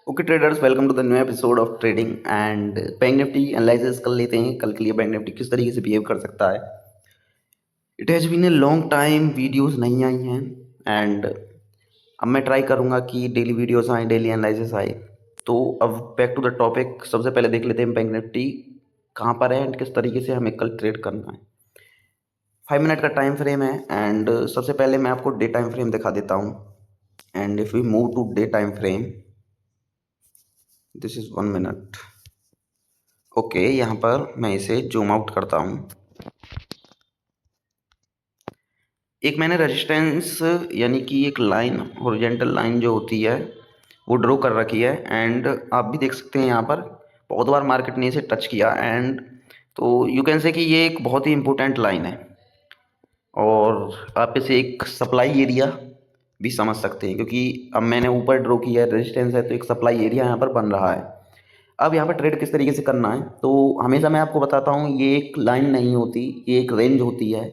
Okay traders, welcome to the new episode of trading and Bank Nifty analysis कर लेते हैं। कल के लिए बैंक निफ्टी किस तरीके से बिहेव कर सकता है। It has been a long time, videos नहीं आई हैं एंड अब मैं ट्राई करूंगा कि डेली वीडियोस आए, डेली एनालिसिस आए। तो अब बैक टू द टॉपिक, सबसे पहले देख लेते हैं बैंक निफ्टी कहाँ पर है एंड किस तरीके से हमें कल ट्रेड करना है। 5 मिनट का टाइम फ्रेम है एंड सबसे पहले मैं आपको डे टाइम फ्रेम दिखा देता हूँ। And if we move to day time frame, this is 1 minute. Okay, यहाँ पर मैं इसे जूम आउट करता हूँ। एक मैंने रेजिस्टेंस यानी कि एक लाइन, हॉरिजॉन्टल लाइन जो होती है वो ड्रॉ कर रखी है एंड आप भी देख सकते हैं यहाँ पर बहुत बार मार्केट ने इसे टच किया एंड तो यू कैन से कि ये एक बहुत ही इम्पोर्टेंट लाइन है और आप इसे एक सप्लाई एरिया भी समझ सकते हैं, क्योंकि अब मैंने ऊपर ड्रॉ किया है, रेजिस्टेंस है, तो एक सप्लाई एरिया यहाँ पर बन रहा है। अब यहाँ पर ट्रेड किस तरीके से करना है, तो हमेशा मैं आपको बताता हूँ ये एक लाइन नहीं होती, ये एक रेंज होती है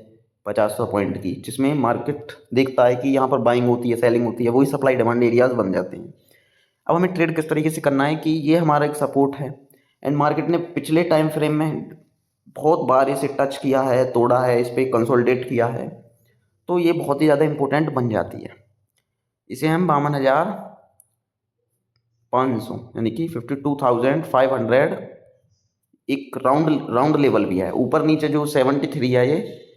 50-100 पॉइंट की, जिसमें मार्केट देखता है कि यहाँ पर बाइंग होती है, सेलिंग होती है, वही सप्लाई डिमांड एरियाज बन जाते हैं। अब हमें ट्रेड किस तरीके से करना है कि ये हमारा एक सपोर्ट है एंड मार्केट ने पिछले टाइम फ्रेम में बहुत बार इसे टच किया है, तोड़ा है, इस पर कंसोलिडेट किया है, तो ये बहुत ही ज़्यादा इंपॉर्टेंट बन जाती है। इसे हम 52,500 यानी कि 52,500 एक राउंड राउंड लेवल भी है। ऊपर नीचे जो 73 है ये,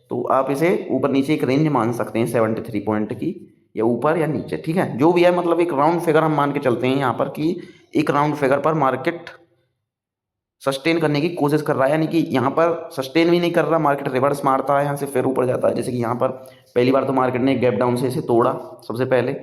तो आप इसे ऊपर नीचे एक रेंज मान सकते हैं 73 पॉइंट की, या ऊपर या नीचे, ठीक है, जो भी है, मतलब एक राउंड फिगर हम मान के चलते हैं यहाँ पर कि एक राउंड फिगर पर मार्केट सस्टेन करने की कोशिश कर रहा है। यानी कि यहाँ पर सस्टेन भी नहीं कर रहा, मार्केट रिवर्स मारता है, यहाँ से फिर ऊपर जाता है। जैसे कि यहाँ पर पहली बार तो मार्केट ने गैप डाउन से इसे तोड़ा सबसे पहले,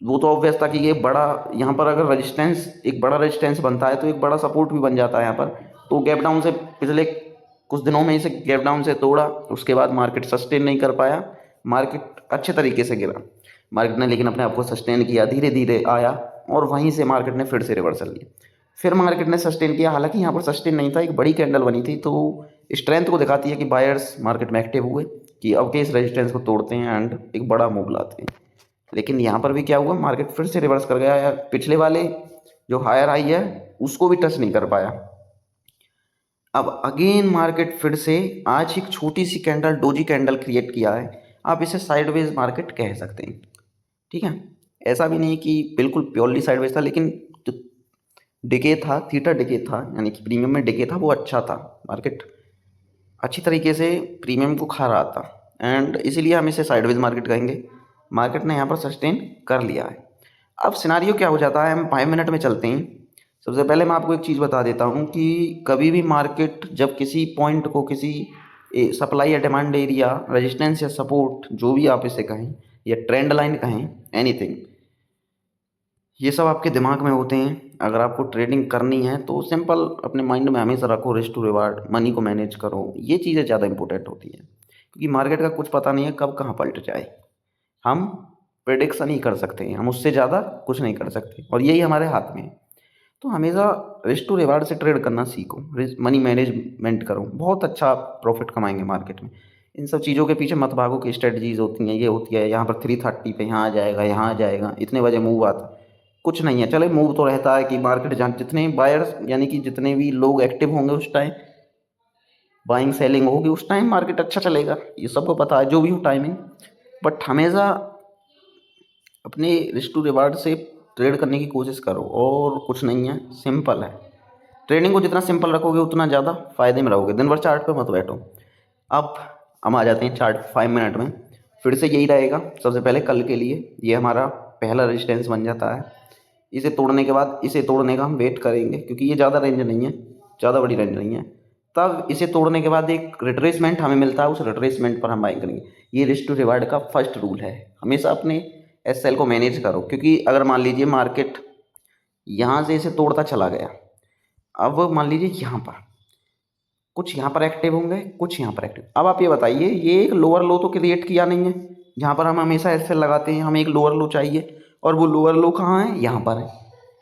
वो तो ऑब्वियस था कि ये बड़ा, यहाँ पर अगर रेजिस्टेंस, एक बड़ा रेजिस्टेंस बनता है तो एक बड़ा सपोर्ट भी बन जाता है यहाँ पर। तो गैप डाउन से पिछले कुछ दिनों में इसे गैप डाउन से तोड़ा, उसके बाद मार्केट सस्टेन नहीं कर पाया, मार्केट अच्छे तरीके से गिरा मार्केट ने, लेकिन अपने आप को सस्टेन किया, धीरे धीरे आया और वहीं से मार्केट ने फिर से रिवर्सल लिया। फिर मार्केट ने सस्टेन किया, हालांकि यहाँ पर सस्टेन नहीं था, एक बड़ी कैंडल बनी थी, तो स्ट्रेंथ को दिखाती है कि बायर्स मार्केट में एक्टिव हुए कि अब के इस रेजिस्टेंस को तोड़ते हैं एंड एक बड़ा मूव लाते हैं। लेकिन यहाँ पर भी क्या हुआ, मार्केट फिर से रिवर्स कर गया या पिछले वाले जो हायर हाई है उसको भी टच नहीं कर पाया। अब अगेन मार्केट फिर से आज एक छोटी सी कैंडल, डोजी कैंडल क्रिएट किया है। आप इसे साइडवेज मार्केट कह सकते हैं, ठीक है। ऐसा भी नहीं कि बिल्कुल प्योरली साइडवेज था, लेकिन जो डिके था, थीटा डिके था, यानी कि प्रीमियम में डिके था, वो अच्छा था। मार्केट अच्छी तरीके से प्रीमियम को खा रहा था एंड इसीलिए हम इसे साइडवेज मार्केट कहेंगे। मार्केट ने यहाँ पर सस्टेन कर लिया है। अब सिनारियो क्या हो जाता है, हम 5 मिनट में चलते हैं। सबसे पहले मैं आपको एक चीज़ बता देता हूँ कि कभी भी मार्केट जब किसी पॉइंट को, किसी सप्लाई या डिमांड एरिया, रेजिस्टेंस या सपोर्ट, जो भी आप इसे कहें, या ट्रेंड लाइन कहें, एनीथिंग, ये सब आपके दिमाग में होते हैं। अगर आपको ट्रेडिंग करनी है तो सिंपल अपने माइंड में हमेशा रखो, रिस्क टू रिवार्ड, मनी को मैनेज करो, ये चीज़ें ज़्यादा इंपॉर्टेंट होती हैं, क्योंकि मार्केट का कुछ पता नहीं है कब कहाँ पलट जाए। हम प्रिडिक्शन ही कर सकते हैं, हम उससे ज़्यादा कुछ नहीं कर सकते और यही हमारे हाथ में है। तो हमेशा रिस्क टू रिवार्ड से ट्रेड करना सीखो, मनी मैनेजमेंट करो, बहुत अच्छा प्रॉफिट कमाएंगे मार्केट में। इन सब चीज़ों के पीछे मत भागो कि स्ट्रेटजीज होती हैं, ये होती है, यहाँ पर 330 पे यहाँ आ जाएगा, यहाँ आ जाएगा, इतने बजे मूव आता, कुछ नहीं है। चले, मूव तो रहता है कि मार्केट जहाँ जितने बायर्स यानी कि जितने भी लोग एक्टिव होंगे उस टाइम बाइंग सेलिंग होगी, उस टाइम मार्केट अच्छा चलेगा, ये सबको पता है, जो भी हो टाइमिंग। बट हमेशा अपने रिस्क टू रिवार्ड से ट्रेड करने की कोशिश करो और कुछ नहीं है, सिंपल है। ट्रेडिंग को जितना सिंपल रखोगे उतना ज़्यादा फायदे में रहोगे, दिन भर चार्ट पे मत बैठो। अब हम आ जाते हैं चार्ट 5 मिनट में। फिर से यही रहेगा, सबसे पहले कल के लिए ये हमारा पहला रेजिस्टेंस बन जाता है। इसे तोड़ने के बाद, इसे तोड़ने का हम वेट करेंगे क्योंकि ये ज़्यादा रेंज नहीं है, ज़्यादा बड़ी रेंज नहीं है। तब इसे तोड़ने के बाद एक रिट्रेसमेंट हमें मिलता है, उस रिट्रेसमेंट पर हम बाइंग करेंगे। ये रिस्क टू रिवार्ड का फर्स्ट रूल है, हमेशा अपने एसएल को मैनेज करो, क्योंकि अगर मान लीजिए मार्केट यहाँ से इसे तोड़ता चला गया, अब मान लीजिए यहाँ पर कुछ, यहाँ पर एक्टिव होंगे, कुछ यहाँ पर एक्टिव। अब आप ये बताइए, ये एक लोअर लो तो क्रिएट किया नहीं है, जहाँ पर हम हमेशा एसएल लगाते हैं, हमें एक लोअर लो चाहिए, और वो लोअर लो कहाँ है, यहाँ पर है।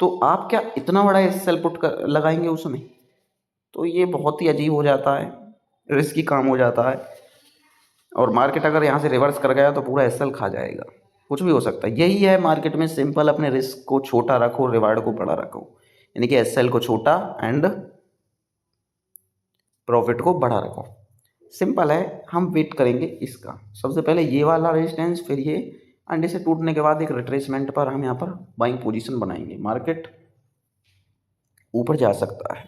तो आप क्या इतना बड़ा एसएल पुट कर लगाएंगे उसमें, तो ये बहुत ही अजीब हो जाता है, रिस्की काम हो जाता है। और मार्केट अगर यहाँ से रिवर्स कर गया तो पूरा एसएल खा जाएगा। कुछ भी हो सकता है। यही है मार्केट में सिंपल, अपने रिस्क को छोटा रखो, रिवार्ड को बड़ा रखो, यानी कि एसएल को छोटा एंड प्रॉफिट को बड़ा रखो। सिंपल है। हम वेट करेंगे इसका, सबसे पहले ये वाला रेजिस्टेंस, फिर ये अंडे से टूटने के बाद एक रिट्रेसमेंट पर हम यहाँ पर बाइंग पोजीशन बनाएंगे। मार्केट ऊपर जा सकता है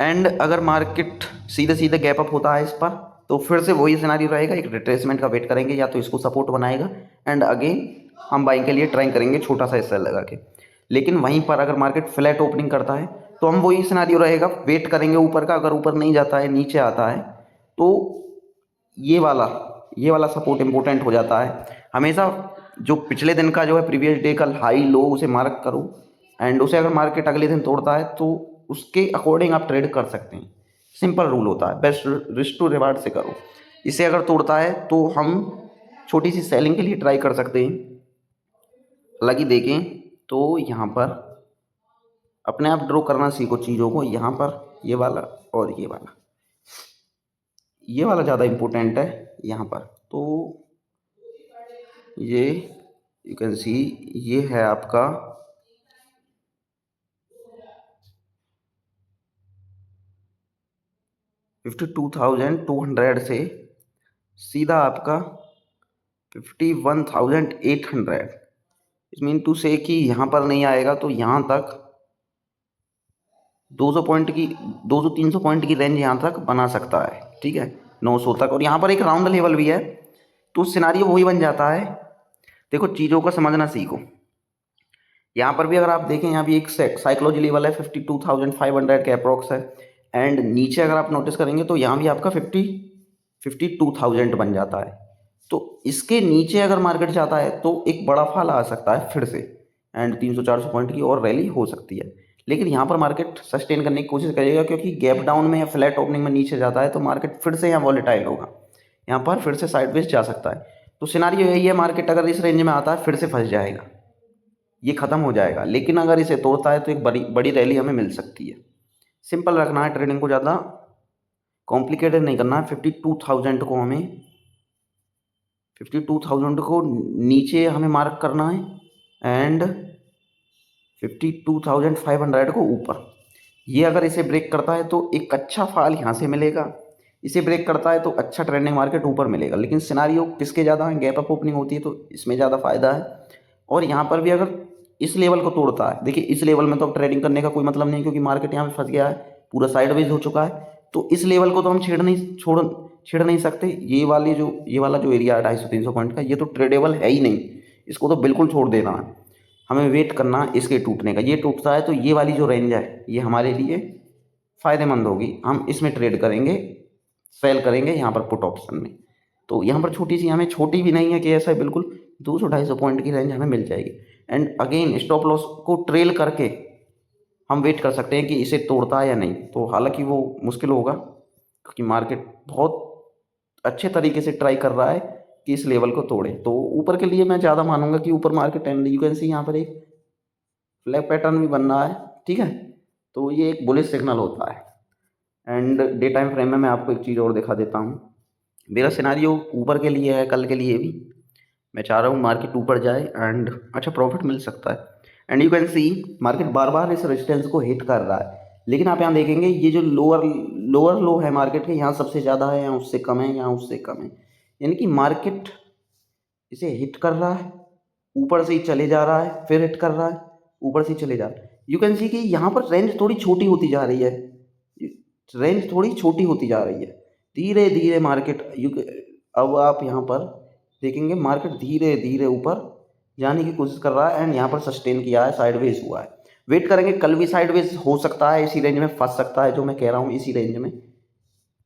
एंड अगर मार्केट सीधे सीधे गैप अप होता है इस पर, तो फिर से वही सिनारियो रहेगा, एक रिट्रेसमेंट का वेट करेंगे, या तो इसको सपोर्ट बनाएगा एंड अगेन हम बाइंग के लिए ट्राई करेंगे छोटा सा एसएल लगा के। लेकिन वहीं पर अगर मार्केट फ्लैट ओपनिंग करता है तो हम वही सिनारियो रहेगा, वेट करेंगे ऊपर का, अगर ऊपर नहीं जाता है नीचे आता है तो ये वाला सपोर्ट इंपॉर्टेंट हो जाता है। हमेशा जो पिछले दिन का जो है प्रीवियस डे का हाई लो उसे मार्क करो एंड उसे अगर मार्केट अगले दिन तोड़ता है तो उसके अकॉर्डिंग आप ट्रेड कर सकते हैं। सिंपल रूल होता है, बेस्ट रिस्क टू रिवार्ड से करो। इसे अगर तोड़ता है तो हम छोटी सी सेलिंग के लिए ट्राई कर सकते हैं। हालांकि देखें तो यहाँ पर अपने आप ड्रॉ करना सीखो चीज़ों को। यहाँ पर ये वाला और ये वाला ज़्यादा इम्पोर्टेंट है यहाँ पर। तो ये यू कैन सी ये है आपका 52,200 से सीधा आपका 51,800। इस मीन टू से कि यहाँ पर नहीं आएगा तो यहाँ तक 200 पॉइंट की 200-300 पॉइंट की रेंज यहाँ तक बना सकता है, ठीक है, 900 तक। और यहाँ पर एक राउंड लेवल भी है, तो सिनारियो वही बन जाता है। देखो चीज़ों को समझना सीखो। यहाँ पर भी अगर आप देखें, यहाँ भी एक साइकोलॉजी लेवल है 52,500 के अप्रॉक्स है एंड नीचे अगर आप नोटिस करेंगे तो यहाँ भी आपका 52,000 बन जाता है। तो इसके नीचे अगर मार्केट जाता है तो एक बड़ा फॉल आ सकता है फिर से एंड 300-400 पॉइंट की और रैली हो सकती है। लेकिन यहाँ पर मार्केट सस्टेन करने की कोशिश करेगा, क्योंकि गैप डाउन में या फ्लैट ओपनिंग में नीचे जाता है तो मार्केट फिर से यहाँ वॉलेटाइल होगा, यहाँ पर फिर से साइडवेज जा सकता है। तो सिनारियो यही है, मार्केट अगर इस रेंज में आता है फिर से फंस जाएगा, ये ख़त्म हो जाएगा। लेकिन अगर इसे तोड़ता है तो एक बड़ी बड़ी रैली हमें मिल सकती है। सिंपल रखना है ट्रेडिंग को, ज़्यादा कॉम्प्लिकेटेड नहीं करना है। 52,000 को हमें 52,000 को नीचे हमें मार्क करना है एंड 52,500 को ऊपर। ये अगर इसे ब्रेक करता है तो एक अच्छा फॉल यहाँ से मिलेगा, इसे ब्रेक करता है तो अच्छा ट्रेंडिंग मार्केट ऊपर मिलेगा। लेकिन सिनारियो किसके ज़्यादा है, गैप अप ओपनिंग होती है तो इसमें ज़्यादा फायदा है। और यहाँ पर भी अगर इस लेवल को तोड़ता है, देखिए इस लेवल में तो अब ट्रेडिंग करने का कोई मतलब नहीं, क्योंकि मार्केट यहाँ पे फंस गया है, पूरा साइडवेज हो चुका है। तो इस लेवल को तो हम छेड़ नहीं सकते। ये वाला जो एरिया है 250-300 पॉइंट का, ये तो ट्रेडेबल है ही नहीं, इसको तो बिल्कुल छोड़ देना है। हमें वेट करना है इसके टूटने का। ये टूटता है तो ये वाली जो रेंज है ये हमारे लिए फ़ायदेमंद होगी, हम इसमें ट्रेड करेंगे, सेल करेंगे यहाँ पर पुट ऑप्शन में। तो यहाँ पर छोटी सी, हमें छोटी भी नहीं है कि ऐसा बिल्कुल 200-250 पॉइंट की रेंज हमें मिल जाएगी एंड अगेन स्टॉप लॉस को ट्रेल करके हम वेट कर सकते हैं कि इसे तोड़ता है या नहीं। तो हालांकि वो मुश्किल होगा, क्योंकि मार्केट बहुत अच्छे तरीके से ट्राई कर रहा है कि इस लेवल को तोड़े। तो ऊपर के लिए मैं ज़्यादा मानूंगा कि ऊपर मार्केट एंड यू कैन सी यहाँ पर एक फ्लैग पैटर्न भी बन रहा है, ठीक है। तो ये एक बुलिश सिग्नल होता है। एंड डे टाइम फ्रेम में मैं आपको एक चीज़ और दिखा देता हूँ। मेरा सिनारियो ऊपर के लिए है, कल के लिए भी मैं चाह रहा हूँ मार्केट ऊपर जाए एंड अच्छा प्रॉफिट मिल सकता है। And you can see market बार बार इस रेजिस्टेंस को हिट कर रहा है, लेकिन आप यहाँ देखेंगे ये जो लोअर लो है मार्केट के, यहाँ सबसे ज़्यादा है, यहाँ उससे कम है, यहाँ उससे कम है। यानी कि मार्केट इसे हिट कर रहा है, ऊपर से ही चले जा रहा है, फिर हिट कर रहा है, ऊपर से ही चले जा रहा है। यू कैन सी कि यहाँ पर रेंज थोड़ी छोटी होती जा रही है, रेंज थोड़ी छोटी होती जा रही है धीरे धीरे मार्केट। अब आप यहाँ पर देखेंगे मार्केट धीरे धीरे ऊपर जाने की कोशिश कर रहा है एंड यहाँ पर सस्टेन किया है, साइडवेज हुआ है। वेट करेंगे, कल भी साइडवेज हो सकता है, इसी रेंज में फंस सकता है, जो मैं कह रहा हूँ इसी रेंज में,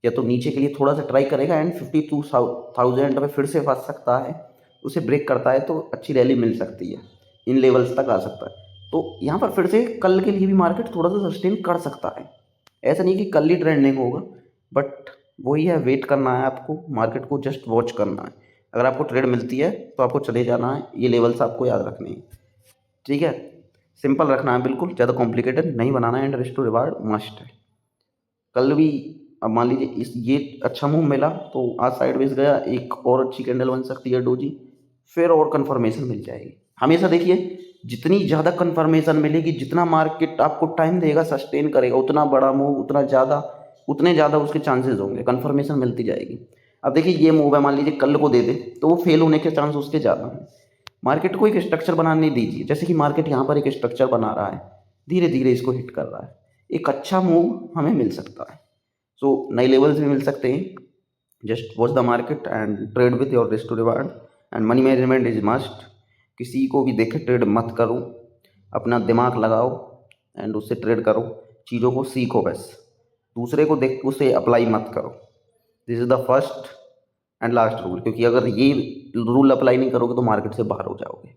या तो नीचे के लिए थोड़ा सा ट्राई करेगा एंड 52,000 में फिर से फंस सकता है। उसे ब्रेक करता है तो अच्छी रैली मिल सकती है, इन लेवल्स तक आ सकता है। तो यहाँ पर फिर से कल के लिए भी मार्केट थोड़ा सा सस्टेन कर सकता है। ऐसा नहीं कि कल ही ट्रेंडिंग होगा, बट वही है, वेट करना है आपको, मार्केट को जस्ट वॉच करना है। अगर आपको ट्रेड मिलती है तो आपको चले जाना है, ये लेवल्स आपको याद रखने हैं, ठीक है। सिंपल रखना है, बिल्कुल ज़्यादा कॉम्प्लिकेटेड नहीं बनाना है and risk to reward must है। कल भी अब मान लीजिए ये अच्छा मूव मिला तो आज साइडवेज गया, एक और अच्छी कैंडल बन सकती है डोजी, फिर और कंफर्मेशन मिल जाएगी। हमेशा देखिए जितनी ज़्यादा कंफर्मेशन मिलेगी, जितना मार्केट आपको टाइम देगा, सस्टेन करेगा, उतना बड़ा मूव, उतने ज़्यादा उसके चांसेस होंगे, कंफर्मेशन मिलती जाएगी। अब देखिए ये मूव है, मान लीजिए कल को दे दे तो वो फेल होने के चांस उसके ज़्यादा हैं। मार्केट को एक स्ट्रक्चर बनाने दीजिए, जैसे कि मार्केट यहाँ पर एक स्ट्रक्चर बना रहा है, धीरे धीरे इसको हिट कर रहा है, एक अच्छा मूव हमें मिल सकता है। सो नए लेवल्स भी मिल सकते हैं। Just watch the market and trade with your risk to reward and money management is must. किसी को भी देखे ट्रेड मत करो, अपना दिमाग लगाओ एंड उससे ट्रेड करो, चीज़ों को सीखो, बस दूसरे को देख के उसे अप्लाई मत करो। This is the first and last rule, क्योंकि अगर ये रूल अप्लाई नहीं करोगे तो मार्केट से बाहर हो जाओगे।